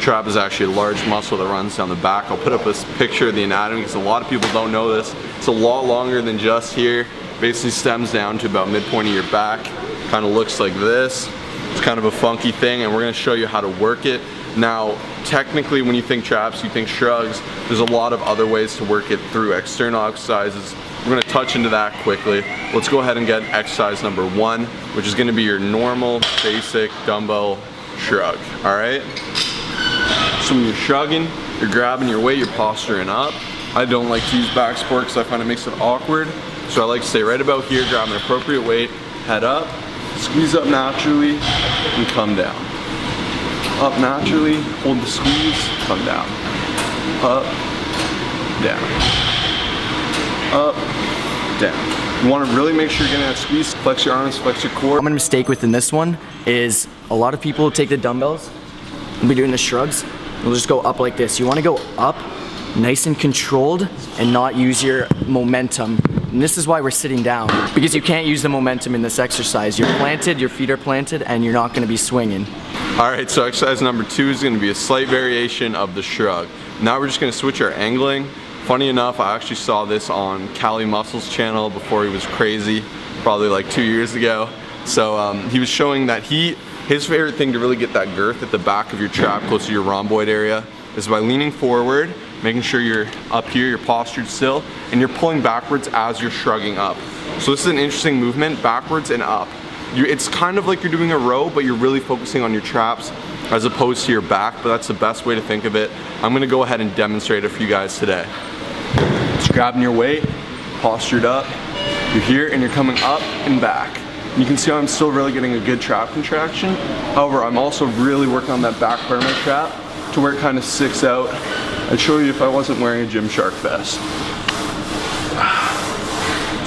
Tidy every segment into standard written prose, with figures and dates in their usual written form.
trap is actually a large muscle that runs down the back. I'll put up a picture of the anatomy because a lot of people don't know this. It's a lot longer than just here. Basically stems down to about midpoint of your back. Kind of looks like this. It's kind of a funky thing, and we're going to show you how to work it. Now, technically, when you think traps, you think shrugs. There's a lot of other ways to work it through external exercises. We're going to touch into that quickly. Let's go ahead and get exercise number 1, which is going to be your normal, basic dumbbell shrug. All right? So when you're shrugging, you're grabbing your weight, you're posturing up. I don't like to use back support because I find it makes it awkward. So I like to stay right about here, grab an appropriate weight, head up, squeeze up naturally, and come down. Up naturally, hold the squeeze, come down. Up, down. Up, down. You want to really make sure you're getting that squeeze. Flex your arms, flex your core. Common mistake within this one is a lot of people take the dumbbells, we'll be doing the shrugs, we'll just go up like this. You want to go up nice and controlled and not use your momentum. And this is why we're sitting down, because you can't use the momentum in this exercise. You're planted, your feet are planted, and you're not going to be swinging. All right, so exercise number 2 is going to be a slight variation of the shrug. Now we're just going to switch our angling. Funny enough, I actually saw this on Cali Muscle's channel before he was crazy, probably like 2 years ago. So he was showing that his favorite thing to really get that girth at the back of your trap, close to your rhomboid area, is by leaning forward, making sure you're up here, you're postured still, and you're pulling backwards as you're shrugging up. So this is an interesting movement, backwards and up. It's kind of like you're doing a row, but you're really focusing on your traps as opposed to your back, but that's the best way to think of it. I'm gonna go ahead and demonstrate it for you guys today. Just grabbing your weight, postured up, you're here and you're coming up and back. You can see I'm still really getting a good trap contraction. However, I'm also really working on that back part of my trap to where it kind of sticks out. I'd show you if I wasn't wearing a Gymshark vest.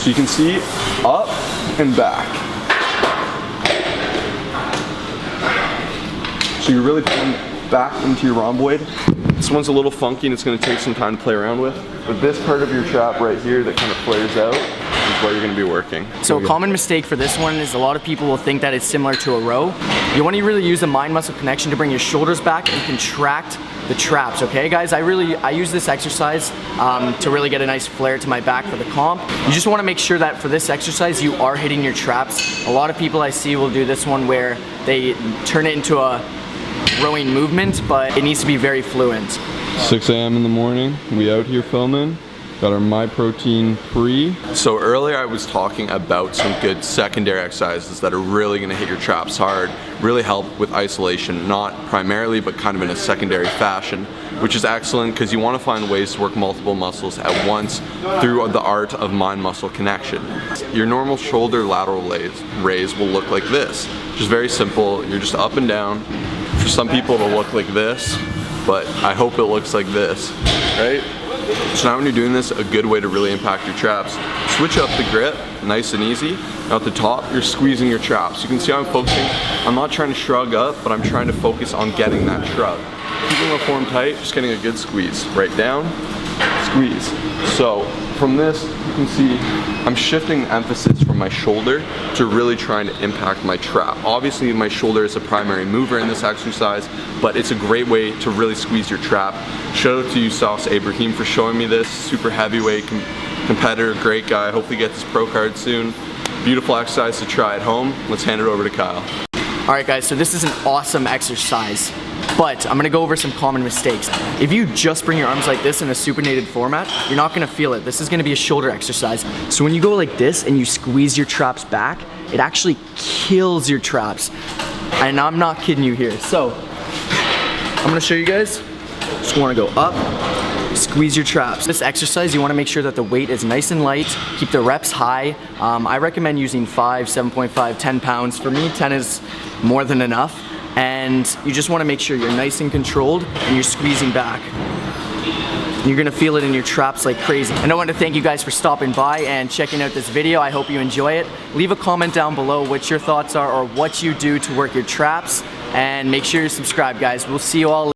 So you can see up and back. So you're really pulling back into your rhomboid. This one's a little funky and it's going to take some time to play around with. But this part of your trap right here that kind of flares out is what you're going to be working. So a common mistake for this one is a lot of people will think that it's similar to a row. You want to really use the mind muscle connection to bring your shoulders back and contract the traps, okay guys? I use this exercise to really get a nice flare to my back for the comp. You just want to make sure that for this exercise you are hitting your traps. A lot of people I see will do this one where they turn it into a rowing movement, but it needs to be very fluent. 6 a.m. in the morning, we out here filming. Got our My Protein pre. So earlier I was talking about some good secondary exercises that are really gonna hit your traps hard, really help with isolation, not primarily, but kind of in a secondary fashion, which is excellent because you wanna find ways to work multiple muscles at once through the art of mind-muscle connection. Your normal shoulder lateral raise will look like this, which is very simple. You're just up and down. For some people it'll look like this, but I hope it looks like this, right? So now when you're doing this, a good way to really impact your traps, switch up the grip, nice and easy. Now at the top, you're squeezing your traps. You can see how I'm focusing. I'm not trying to shrug up, but I'm trying to focus on getting that shrug. Keeping my form tight, just getting a good squeeze. Right down, squeeze. So from this, you can see I'm shifting emphasis from my shoulder to really trying to impact my trap. Obviously my shoulder is a primary mover in this exercise, but it's a great way to really squeeze your trap. Shout out to Yusuf Ibrahim for showing me this. Super heavyweight competitor, great guy. Hopefully get this pro card soon. Beautiful exercise to try at home. Let's hand it over to Kyle. All right guys, so this is an awesome exercise, but I'm gonna go over some common mistakes. If you just bring your arms like this in a supinated format, you're not gonna feel it. This is gonna be a shoulder exercise. So when you go like this and you squeeze your traps back, it actually kills your traps. And I'm not kidding you here. So I'm gonna show you guys. Just wanna go up, squeeze your traps. This exercise, you wanna make sure that the weight is nice and light, keep the reps high. I recommend using 5, 7.5, 10 pounds. For me, 10 is more than enough. And you just wanna make sure you're nice and controlled and you're squeezing back. You're gonna feel it in your traps like crazy. And I want to thank you guys for stopping by and checking out this video. I hope you enjoy it. Leave a comment down below what your thoughts are or what you do to work your traps. And make sure you subscribe, guys. We'll see you all later.